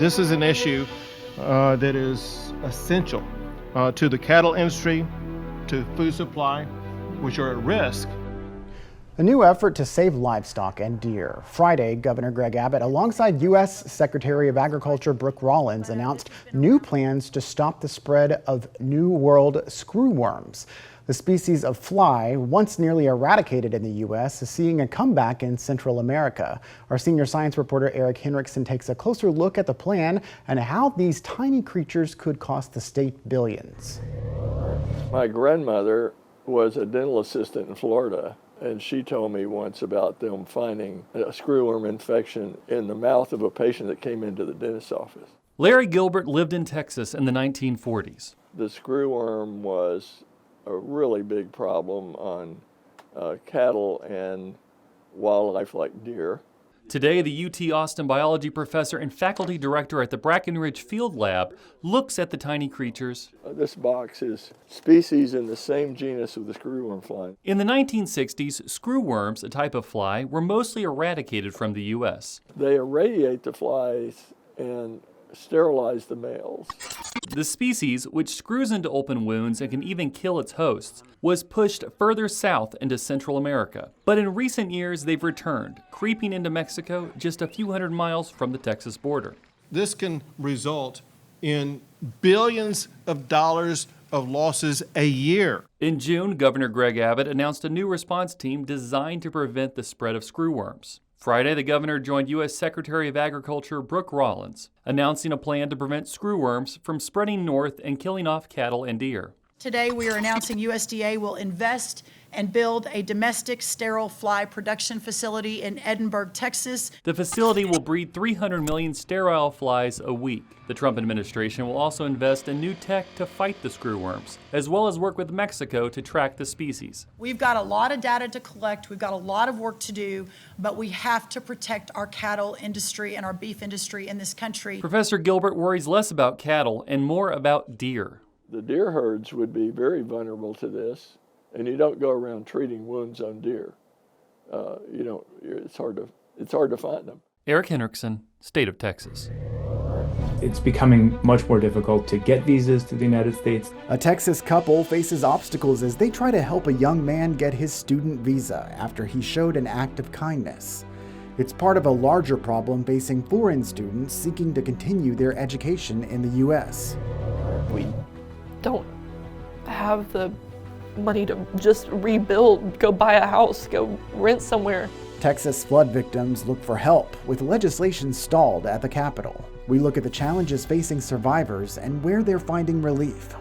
This is an issue that is essential to the cattle industry, to food supply, which are at risk. A new effort to save livestock and deer. Friday, Governor Greg Abbott, alongside U.S. Secretary of Agriculture Brooke Rollins, announced new plans to stop the spread of New World screwworms. The species of fly, once nearly eradicated in the U.S., is seeing a comeback in Central America. Our senior science reporter Eric Henrikson takes a closer look at the plan and how these tiny creatures could cost the state billions. My grandmother was a dental assistant in Florida, and she told me once about them finding a screwworm infection in the mouth of a patient that came into the dentist's office. Larry Gilbert lived in Texas in the 1940s. The screwworm was a really big problem on cattle and wildlife like deer. Today, the UT Austin biology professor and faculty director at the Brackenridge Field Lab looks at the tiny creatures. This box is species in the same genus of the screwworm fly. In the 1960s, screwworms, a type of fly, were mostly eradicated from the U.S. They irradiate the flies and sterilize the males. The species, which screws into open wounds and can even kill its hosts, was pushed further south into Central America. But in recent years, they've returned, creeping into Mexico just a few hundred miles from the Texas border. This can result in billions of dollars of losses a year. In June, Governor Greg Abbott announced a new response team designed to prevent the spread of screwworms. Friday, the governor joined U.S. Secretary of Agriculture Brooke Rollins, announcing a plan to prevent screwworms from spreading north and killing off cattle and deer. Today, we are announcing USDA will invest and build a domestic sterile fly production facility in Edinburgh, Texas. The facility will breed 300 million sterile flies a week. The Trump administration will also invest in new tech to fight the screwworms, as well as work with Mexico to track the species. We've got a lot of data to collect, we've got a lot of work to do, but we have to protect our cattle industry and our beef industry in this country. Professor Gilbert worries less about cattle and more about deer. The deer herds would be very vulnerable to this, and you don't go around treating wounds on deer. It's hard to find them. Eric Henrikson, State of Texas. It's becoming much more difficult to get visas to the United States. A Texas couple faces obstacles as they try to help a young man get his student visa after he showed an act of kindness. It's part of a larger problem facing foreign students seeking to continue their education in the U.S. We don't have the money to just rebuild, go buy a house, go rent somewhere. Texas flood victims look for help with legislation stalled at the Capitol. We look at the challenges facing survivors and where they're finding relief.